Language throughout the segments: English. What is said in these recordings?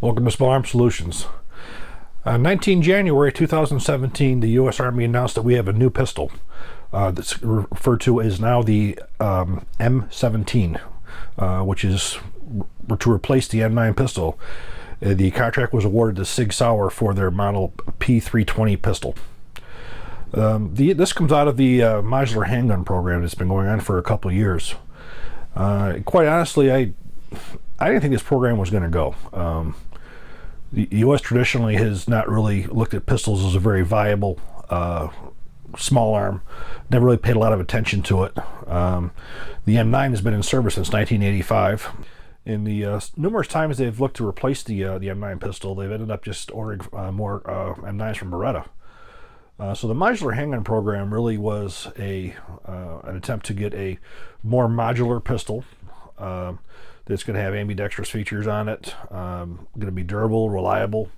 Welcome to Small Arms Solutions. 19 January 2017, the U.S. Army announced that we have a new pistol that's referred to as now the M17, which is to replace the M9 pistol. The contract was awarded to Sig Sauer for their model P320 pistol. This comes out of the modular handgun program that's been going on for a couple of years. Quite honestly, I didn't think this program was going to go. The U.S. traditionally has not really looked at pistols as a very viable small arm, never really paid a lot of attention to it. The M9 has been in service since 1985. In the numerous times they've looked to replace the M9 pistol, they've ended up just ordering more M9s from Beretta. So the modular handgun program really was an attempt to get a more modular pistol that's going to have ambidextrous features on it, going to be durable, reliable,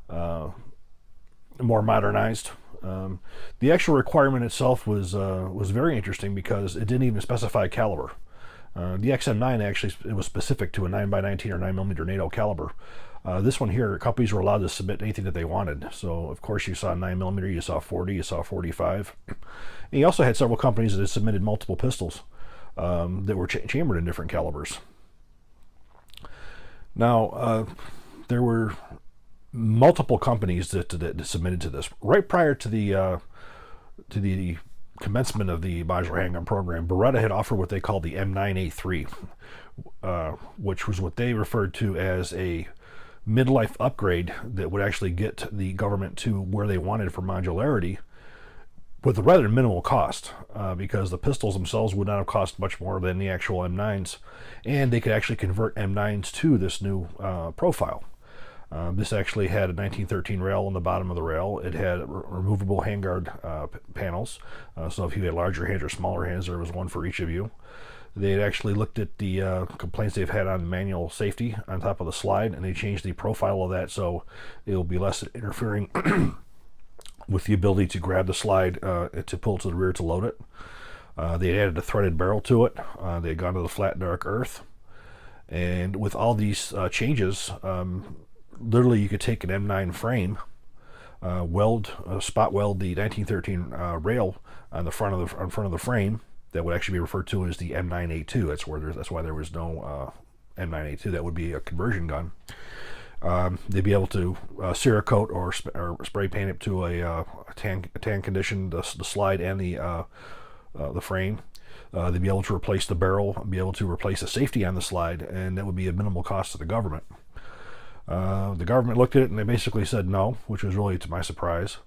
more modernized. The actual requirement itself was very interesting because it didn't even specify caliber. The XM9 actually, it was specific to a 9x19 or 9mm NATO caliber. This one here, companies were allowed to submit anything that they wanted. So of course you saw 9mm, you saw 40, you saw 45. And you also had several companies that had submitted multiple pistols that were chambered in different calibers. Now, there were multiple companies that submitted to this. Right prior to the commencement of the modular handgun program, Beretta had offered what they called the M9A3, which was what they referred to as a midlife upgrade that would actually get the government to where they wanted for modularity with a rather minimal cost, because the pistols themselves would not have cost much more than the actual M9s, and they could actually convert M9s to this new profile. This actually had a 1913 rail on the bottom of the rail. It had removable handguard panels, so if you had larger hands or smaller hands, there was one for each of you. They had actually looked at the complaints they've had on manual safety on top of the slide, and they changed the profile of that so it will be less interfering with the ability to grab the slide to pull to the rear to load it. They had added a threaded barrel to it. They had gone to the flat dark earth. And with all these changes, literally you could take an M9 frame, spot weld the 1913 rail on the front of the frame. That would actually be referred to as the M9A2. That's why there was no M9A2. That would be a conversion gun. They'd be able to Cerakote or spray paint it to a tan condition, the slide and the frame. They'd be able to replace the barrel, be able to replace the safety on the slide, and that would be a minimal cost to the government. The government looked at it and they basically said no, which was really to my surprise.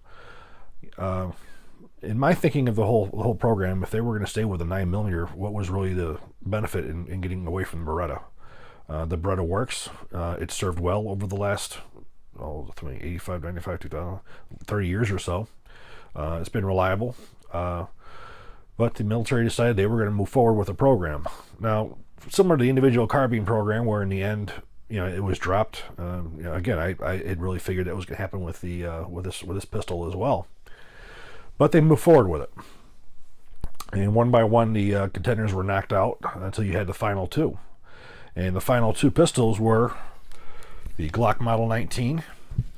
In my thinking of the whole program, if they were going to stay with a 9mm, what was really the benefit in getting away from Beretta? The Beretta works. It served well over the last 85, 95, 2000, 30 years or so. It's been reliable. But the military decided they were going to move forward with the program. Now, similar to the individual carbine program, where in the end, it was dropped. Again, I had really figured that was going to happen with this pistol as well. But they moved forward with it. And one by one, the contenders were knocked out until you had the final two. And the final two pistols were the Glock Model 19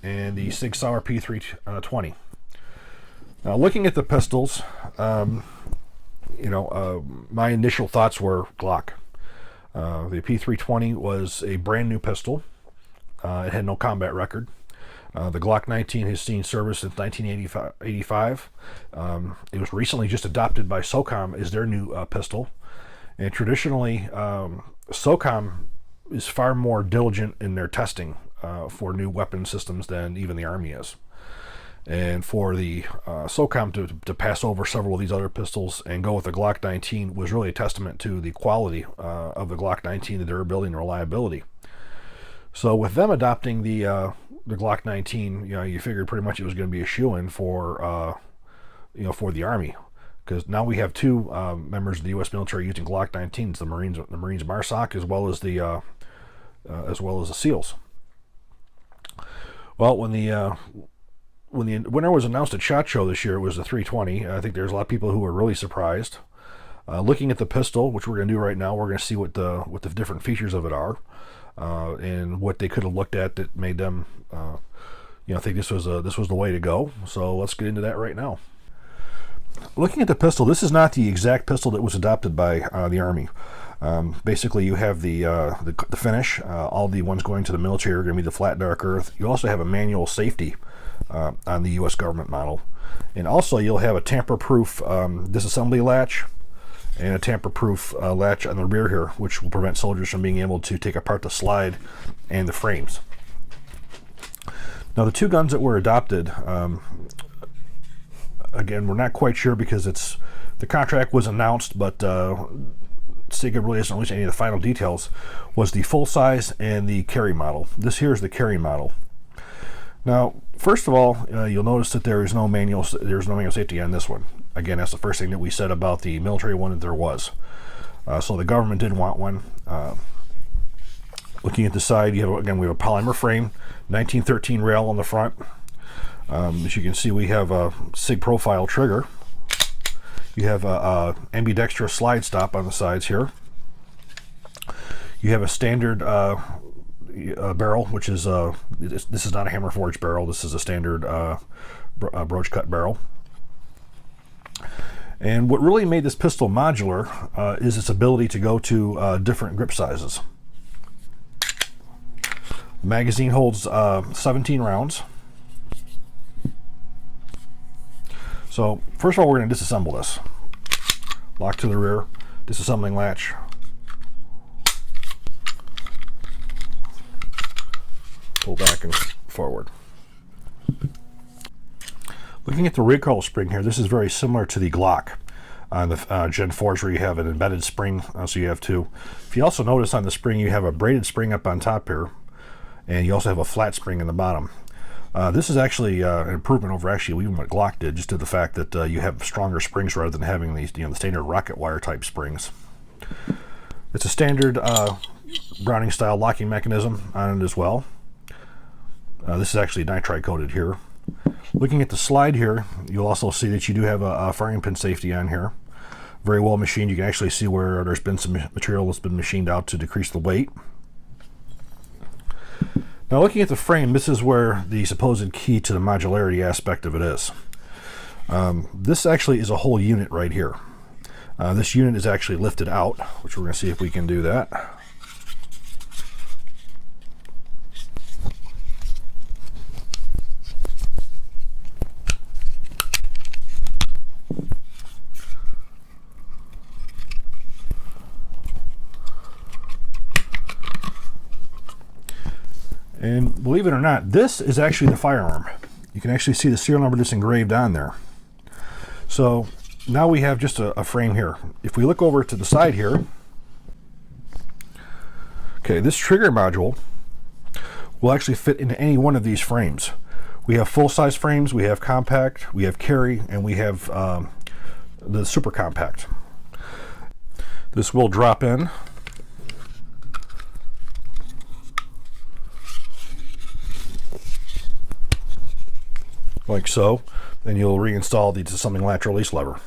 and the Sig Sauer P320. Now, looking at the pistols, my initial thoughts were Glock. The P320 was a brand new pistol. It had no combat record. The Glock 19 has seen service since 1985. It was recently just adopted by SOCOM as their new pistol. And traditionally, SOCOM is far more diligent in their testing for new weapon systems than even the Army is. And for the SOCOM to pass over several of these other pistols and go with the Glock 19 was really a testament to the quality of the Glock 19, the durability and reliability. So with them adopting the Glock 19, you figured pretty much it was going to be a shoo-in for the Army, because now we have two members of the U.S. military using Glock 19s, the Marines MARSOC, as well as the SEALs. Well, when the winner was announced at SHOT Show this year, it was the 320. I think there's a lot of people who were really surprised. Looking at the pistol, which we're going to do right now, we're going to see what the different features of it are. and what they could have looked at that made them, think this was the way to go. So let's get into that right now. Looking at the pistol, this is not the exact pistol that was adopted by the Army. Basically, you have the finish. All the ones going to the military are going to be the flat dark earth. You also have a manual safety on the U.S. government model, and also you'll have a tamper-proof disassembly latch and a tamper-proof latch on the rear here, which will prevent soldiers from being able to take apart the slide and the frames. Now, the two guns that were adopted, again, we're not quite sure because the contract was announced, but Sega really hasn't released any of the final details, was the full size and the carry model. This here is the carry model. Now, first of all, you'll notice that there's no manual safety on this one. Again, that's the first thing that we said about the military one, that there was. So the government didn't want one. Looking at the side, we have a polymer frame, 1913 rail on the front. As you can see, we have a SIG profile trigger. You have a ambidextrous slide stop on the sides here. You have a standard barrel, which is this is not a hammer forged barrel. This is a standard broach cut barrel. And what really made this pistol modular is its ability to go to different grip sizes. The magazine holds 17 rounds. So first of all, we're going to disassemble this. Lock to the rear, disassembling latch. Pull back and forward. Looking at the recoil spring here, this is very similar to the Glock on the Gen 4s, where you have an embedded spring, so you have two. If you also notice on the spring, you have a braided spring up on top here, and you also have a flat spring in the bottom. This is actually an improvement over even what Glock did, just to the fact that you have stronger springs rather than having these, the standard rocket wire type springs. It's a standard Browning style locking mechanism on it as well. This is actually nitride coated here. Looking at the slide here, you'll also see that you do have a firing pin safety on here. Very well machined. You can actually see where there's been some material that's been machined out to decrease the weight. Now, looking at the frame, this is where the supposed key to the modularity aspect of it is. This actually is a whole unit right here. This unit is actually lifted out, which we're going to see if we can do that. And believe it or not, this is actually the firearm. You can actually see the serial number that's engraved on there. So now we have just a frame here. If we look over to the side here, okay, this trigger module will actually fit into any one of these frames. We have full-size frames, we have compact, we have carry, and we have the super compact. This will drop in. Like so, then you'll reinstall the disassembling latch release lever.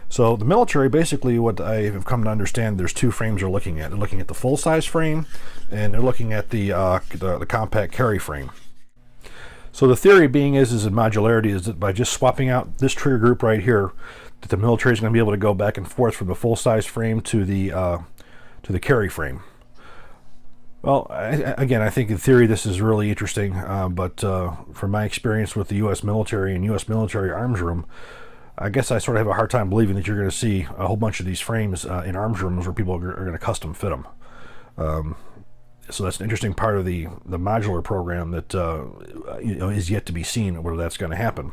So the military, basically what I have come to understand, there's two frames they're looking at. They're looking at the full-size frame, and they're looking at the compact carry frame. So the theory being is that modularity is that by just swapping out this trigger group right here, that the military is going to be able to go back and forth from the full-size frame to the carry frame. Well, again, I think in theory this is really interesting, but from my experience with the U.S. military and U.S. military arms room, I guess I sort of have a hard time believing that you're going to see a whole bunch of these frames in arms rooms where people are going to custom fit them. So that's an interesting part of the modular program that is yet to be seen, whether that's going to happen.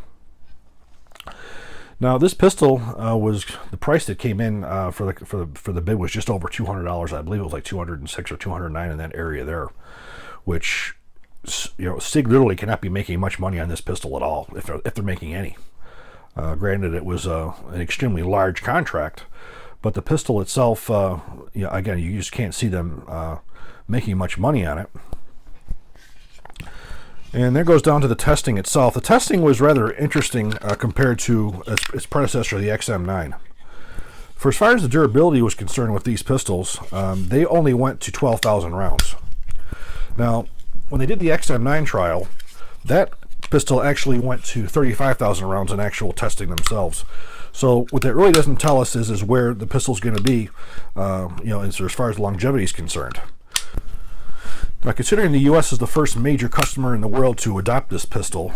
Now, this pistol was the price that came in for the bid was just over $200. I believe it was like $206 or $209 in that area there, which SIG literally cannot be making much money on this pistol at all, if they're making any. Granted, it was an extremely large contract, but the pistol itself, again, you just can't see them making much money on it. And there goes down to the testing itself. The testing was rather interesting compared to its predecessor, the XM9. For as far as the durability was concerned with these pistols, they only went to 12,000 rounds. Now, when they did the XM9 trial, that pistol actually went to 35,000 rounds in actual testing themselves. So what that really doesn't tell us is where the pistol's going to be, as far as longevity is concerned. Now, considering the U.S. is the first major customer in the world to adopt this pistol,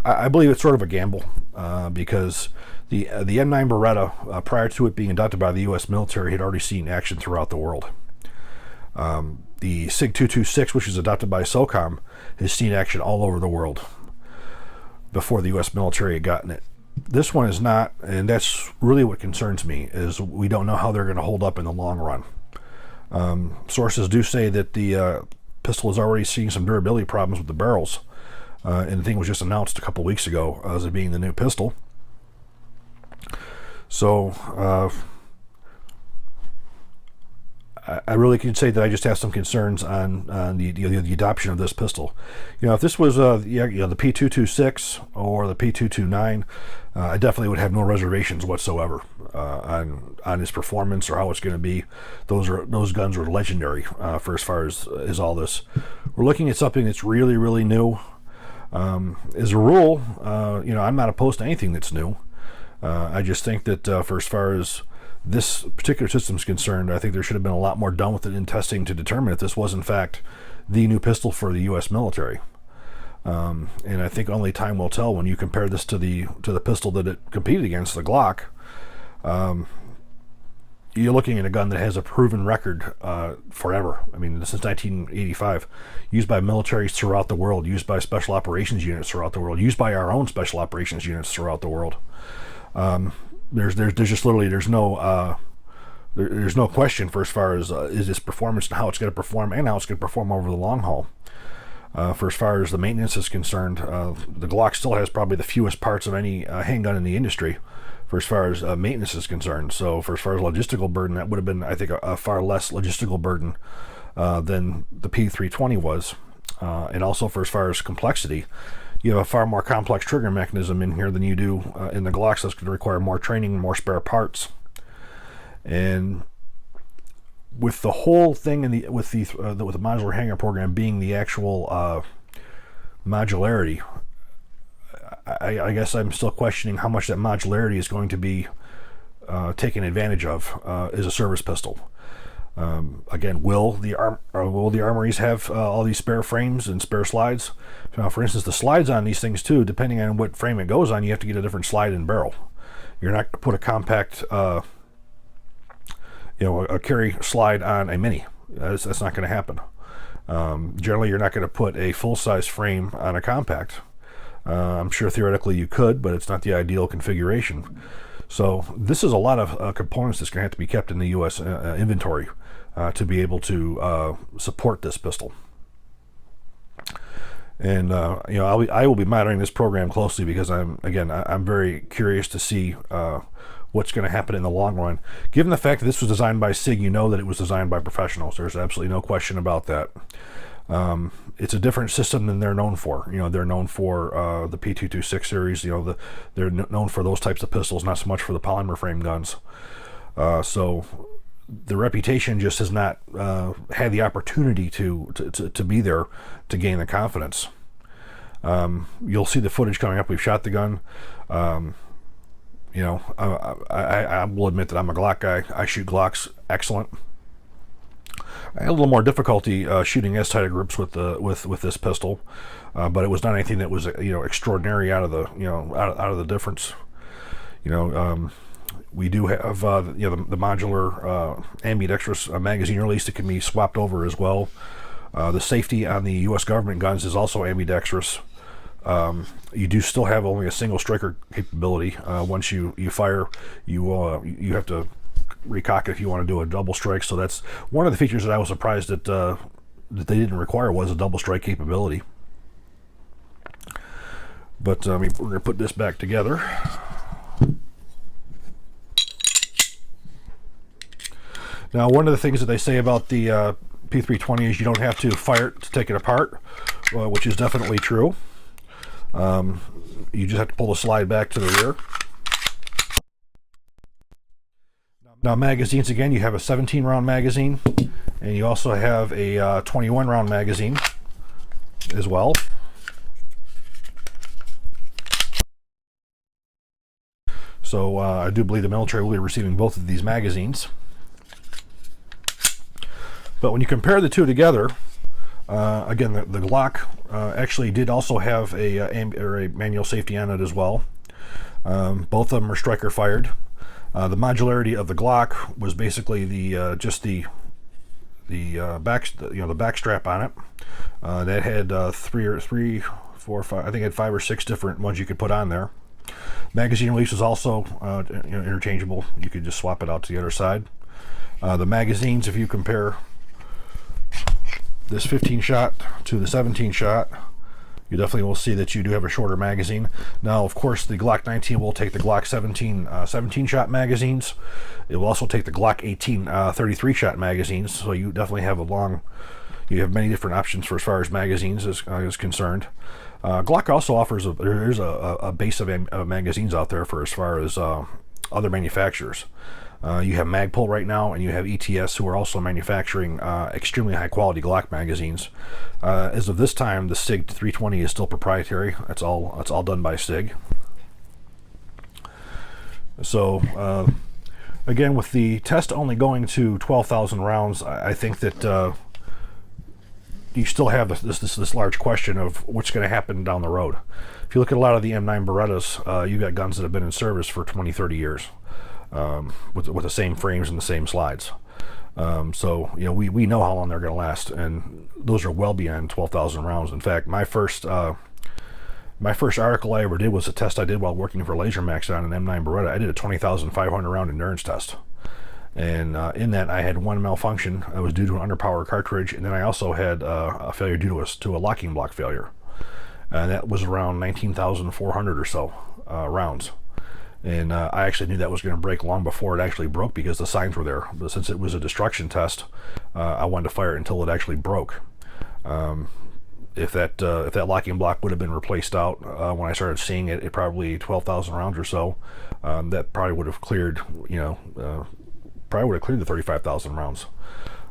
I believe it's sort of a gamble, because the M9 Beretta, prior to it being adopted by the U.S. military, had already seen action throughout the world. The SIG 226, which is adopted by SOCOM, has seen action all over the world before the U.S. military had gotten it. This one is not, and that's really what concerns me, is we don't know how they're going to hold up in the long run. Sources do say that the pistol is already seeing some durability problems with the barrels, and the thing was just announced a couple weeks ago as it being the new pistol. So I really can say that I just have some concerns on the adoption of this pistol. If this was the P226 or the P229, I definitely would have no reservations whatsoever on its performance or how it's going to be. Those guns are legendary for as far as all this. We're looking at something that's really, really new. As a rule, I'm not opposed to anything that's new. I just think that for as far as this particular system is concerned, I think there should have been a lot more done with it in testing to determine if this was in fact the new pistol for the U.S. military. And I think only time will tell when you compare this to the pistol that it competed against, the Glock. You're looking at a gun that has a proven record forever. I mean, since 1985, used by militaries throughout the world, used by special operations units throughout the world, used by our own special operations units throughout the world. There's just literally there's no question for as far as is this performance and how it's going to perform and how it's going to perform over the long haul. For as far as the maintenance is concerned, the Glock still has probably the fewest parts of any handgun in the industry for as far as maintenance is concerned. So for as far as logistical burden, that would have been, I think, a far less logistical burden than the P320 was. And also for as far as complexity, you have a far more complex trigger mechanism in here than you do in the Glocks. That's going to require more training and more spare parts. And with the whole thing with the modular hanger program being the actual modularity, I guess I'm still questioning how much that modularity is going to be taken advantage of as a service pistol. Again, will the armories have all these spare frames and spare slides? Now, for instance, the slides on these things too, depending on what frame it goes on, you have to get a different slide and barrel. You're not going to put a compact, a carry slide on a mini. That's not going to happen. Generally, you're not going to put a full-size frame on a compact. I'm sure theoretically you could, but it's not the ideal configuration. So this is a lot of components that's going to have to be kept in the U.S. Inventory to be able to support this pistol. And I will be monitoring this program closely because I'm very curious to see what's going to happen in the long run. Given the fact that this was designed by SIG, you know that it was designed by professionals. There's absolutely no question about that. It's a different system than they're known for. They're known for the P226 series. They're known for those types of pistols, not so much for the polymer frame guns. So the reputation just has not had the opportunity to be there to gain the confidence. You'll see the footage coming up. We've shot the gun. I will admit that I'm a Glock guy. I shoot Glocks excellent. I had a little more difficulty shooting S-tighter groups with this pistol, but it was not anything that was extraordinary out of the difference. We do have the modular ambidextrous magazine release that can be swapped over as well. The safety on the U.S. government guns is also ambidextrous. You do still have only a single striker capability. Once you fire, you have to recock it if you want to do a double strike. So that's one of the features that I was surprised that they didn't require, was a double strike capability. But we're going to put this back together. Now, one of the things that they say about the P320 is you don't have to fire it to take it apart, which is definitely true. You just have to pull the slide back to the rear. Now, Now magazines, again, you have a 17 round magazine, and you also have a 21 round magazine as well. So I do believe the military will be receiving both of these magazines. But when you compare the two together, again, the Glock actually did also have a manual safety on it as well. Both of them are striker fired. The modularity of the Glock was basically the back strap on it. That had three, four, five. I think it had 5 or 6 different ones you could put on there. Magazine release was also interchangeable. You could just swap it out to the other side. The magazines, if you compare this 15 shot to the 17 shot, you definitely will see that you do have a shorter magazine. Now, of course, the Glock 19 will take the Glock 17 shot magazines. It will also take the Glock 18 33 shot magazines. So you definitely have you have many different options for as far as magazines is concerned. Glock also offers there's a base of magazines out there for as far as other manufacturers. You have Magpul right now, and you have ETS, who are also manufacturing extremely high quality Glock magazines. As of this time, the SIG 320 is still proprietary. It's all done by SIG. So again, with the test only going to 12,000 rounds, I think that you still have this large question of what's going to happen down the road. If you look at a lot of the M9 Berettas, you got guns that have been in service for 20, 30 years. With the same frames and the same slides. So we know how long they're going to last, and those are well beyond 12,000 rounds. In fact, my first article I ever did was a test I did while working for LaserMax on an M9 Beretta. I did a 20,500 round endurance test, and in that I had one malfunction. It was due to an underpowered cartridge, and then I also had a failure due to a locking block failure, and that was around 19,400 or so rounds. And I actually knew that was going to break long before it actually broke, because the signs were there. But since it was a destruction test, I wanted to fire it until it actually broke. If that locking block would have been replaced out when I started seeing it at probably 12,000 rounds or so, that probably would have cleared the 35,000 rounds.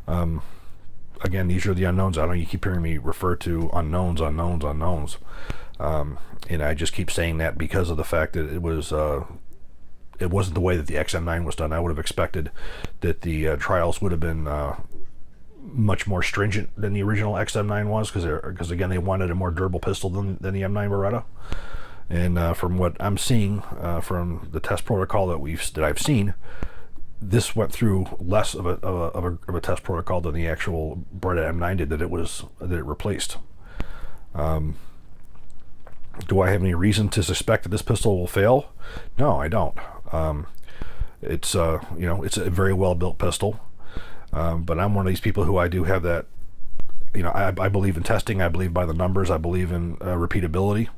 Again, these are the unknowns. I know you keep hearing me refer to unknowns. And I just keep saying that because of the fact that it wasn't the way that the XM9 was done. I would have expected that the trials would have been much more stringent than the original XM9 was, because again, they wanted a more durable pistol than the M9 Beretta. And from what I'm seeing from the test protocol that I've seen, this went through less of a test protocol than the actual Beretta M9 did that it replaced. Do I have any reason to suspect that this pistol will fail? No, I don't. It's it's a very well built pistol, but I'm one of these people who I do have that. I believe in testing. I believe by the numbers. I believe in repeatability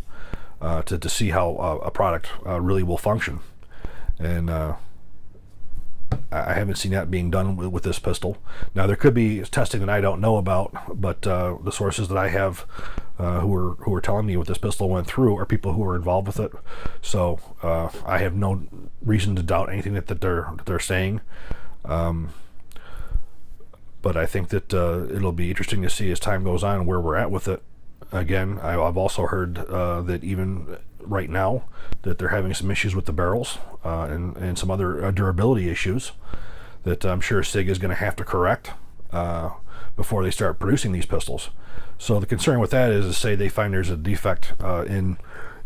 to see how a product really will function, and I haven't seen that being done with this pistol. Now, there could be testing that I don't know about, but the sources that I have who are telling me what this pistol went through are people who are involved with it. So I have no reason to doubt anything that they're saying. But I think that it'll be interesting to see as time goes on where we're at with it. Again, I've also heard that even right now that they're having some issues with the barrels and some other durability issues that I'm sure SIG is going to have to correct before they start producing these pistols. So the concern with that is say they find there's a defect in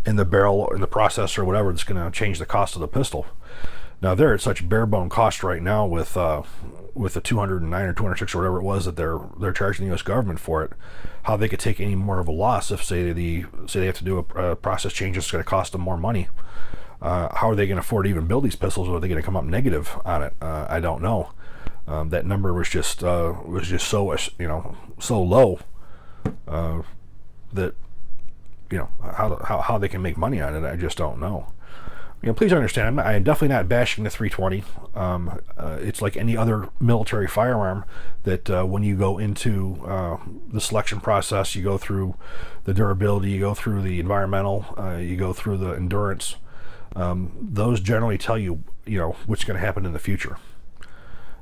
the barrel or in the process or whatever that's going to change the cost of the pistol. Now they're at such bare bone cost right now with the 209 or 206 or whatever it was that they're charging the U.S. government for it. How they could take any more of a loss if say they have to do a process change that's going to cost them more money. How are they going to afford to even build these pistols? Or are they going to come up negative on it? I don't know. That number was just so so low that how they can make money on it. I just don't know. Please understand, I am definitely not bashing the 320. It's like any other military firearm that when you go into the selection process, you go through the durability, you go through the environmental, you go through the endurance. Those generally tell you, what's going to happen in the future.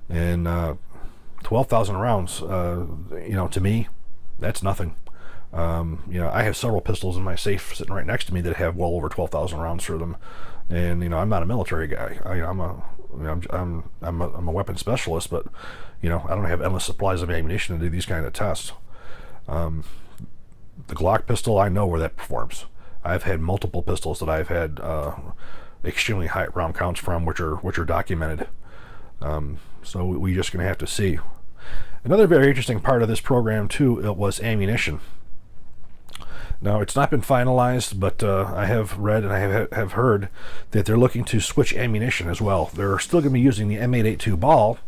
And 12,000 rounds, to me, that's nothing. I have several pistols in my safe sitting right next to me that have well over 12,000 rounds through them. And I'm not a military guy. I'm a weapons specialist, but I don't have endless supplies of ammunition to do these kind of tests. The Glock pistol, I know where that performs. I've had multiple pistols that I've had extremely high round counts from, which are documented. So we're just going to have to see. Another very interesting part of this program too, it was ammunition. Now, it's not been finalized, but I have read and I have heard that they're looking to switch ammunition as well. They're still going to be using the M882 ball,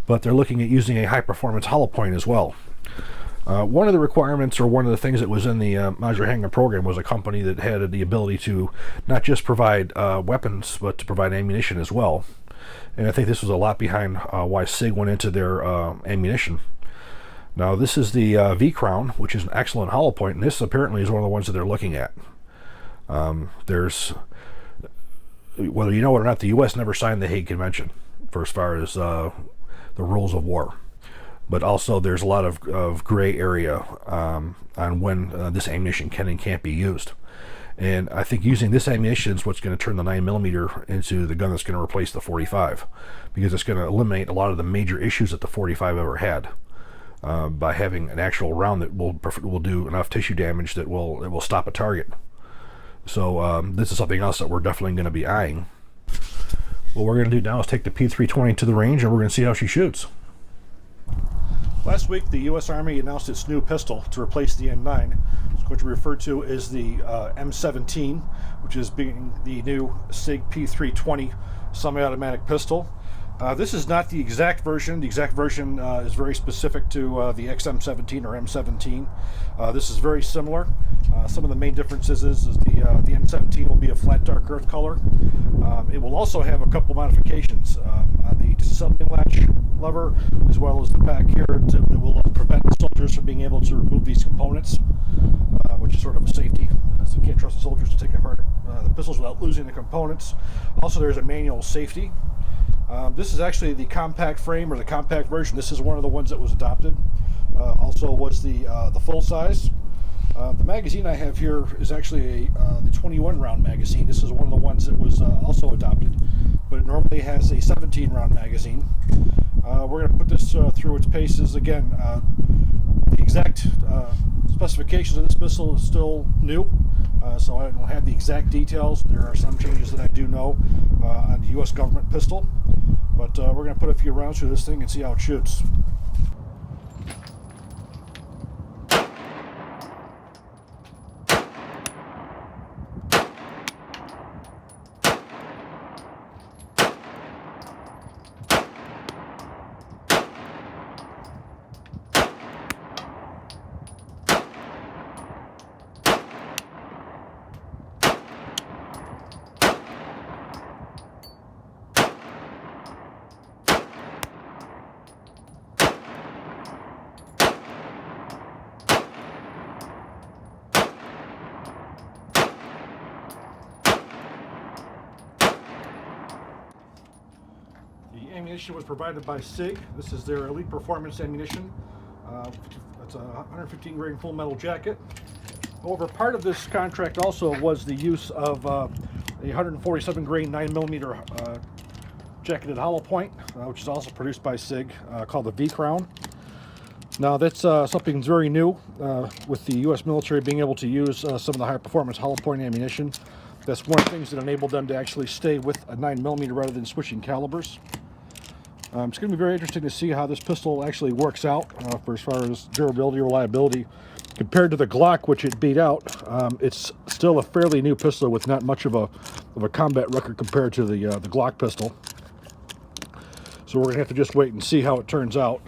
but they're looking at using a high-performance hollow point as well. One of the requirements, or one of the things that was in the modular handgun program, was a company that had the ability to not just provide weapons, but to provide ammunition as well. And I think this was a lot behind why SIG went into their ammunition. Now, this is the V-Crown, which is an excellent hollow point, and this apparently is one of the ones that they're looking at. There's, whether you know it or not, the U.S. never signed the Hague Convention for as far as the rules of war. But also there's a lot of gray area on when this ammunition can and can't be used. And I think using this ammunition is what's going to turn the 9mm into the gun that's going to replace the 45, because it's going to eliminate a lot of the major issues that the 45 ever had. By having an actual round that will do enough tissue damage that it will stop a target. So this is something else that we're definitely going to be eyeing. What we're going to do now is take the P320 to the range, and we're going to see how she shoots. Last week, the U.S. Army announced its new pistol to replace the M9, which we refer to as the M17, which is being the new SIG P320 semi-automatic pistol. This is not the exact version. The exact version is very specific to the XM17 or M17. This is very similar. Some of the main differences is the M17 will be a flat dark earth color. It will also have a couple modifications on the disassembly latch lever, as well as the back here. It will prevent soldiers from being able to remove these components, which is sort of a safety. So you can't trust the soldiers to take apart the pistols without losing the components. Also, there's a manual safety. This is actually the compact frame, or the compact version. This is one of the ones that was adopted. Also was the full size. The magazine I have here is actually the 21 round magazine. This is one of the ones that was also adopted, but it normally has a 17 round magazine. We're going to put this through its paces. Again, the exact specifications of this pistol is still new, so I don't have the exact details. There are some changes that I do know on the U.S. government pistol, but we're going to put a few rounds through this thing and see how it shoots. The ammunition was provided by SIG. This is their Elite Performance ammunition. It's a 115 grain full metal jacket. However, part of this contract also was the use of a 147 grain 9mm jacketed hollow point, which is also produced by SIG, called the V-Crown. Now that's something very new with the U.S. military being able to use some of the high performance hollow point ammunition. That's one of the things that enabled them to actually stay with a 9mm rather than switching calibers. It's going to be very interesting to see how this pistol actually works out for as far as durability, reliability. Compared to the Glock, which it beat out, it's still a fairly new pistol with not much of a combat record compared to the Glock pistol. So we're going to have to just wait and see how it turns out.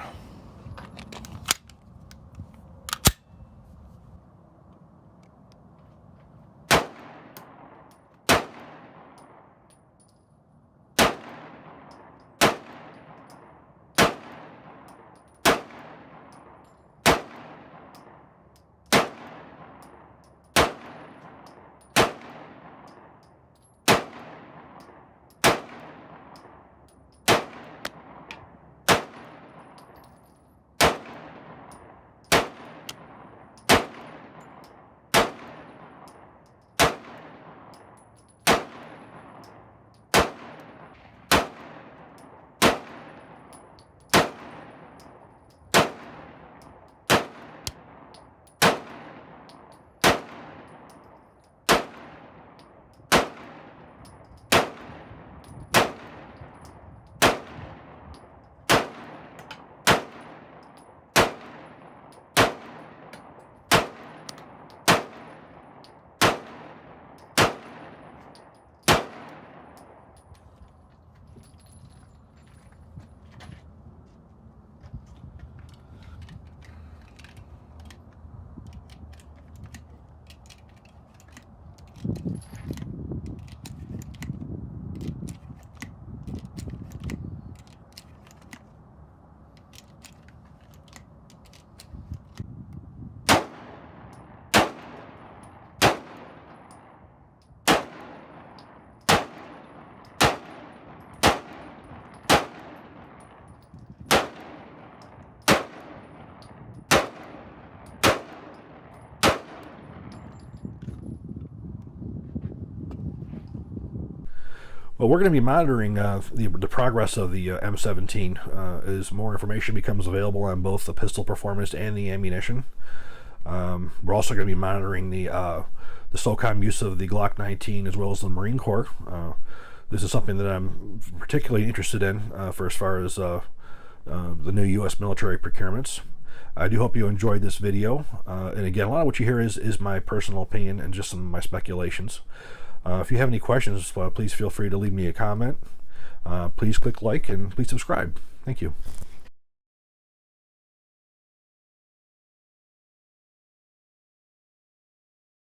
Well, we're going to be monitoring the progress of the M17 as more information becomes available on both the pistol performance and the ammunition. We're also going to be monitoring the SOCOM use of the Glock 19 as well as the Marine Corps. This is something that I'm particularly interested in for as far as the new U.S. military procurements. I do hope you enjoyed this video. And again, a lot of what you hear is my personal opinion and just some of my speculations. If you have any questions, please feel free to leave me a comment. Please click like and please subscribe. Thank you.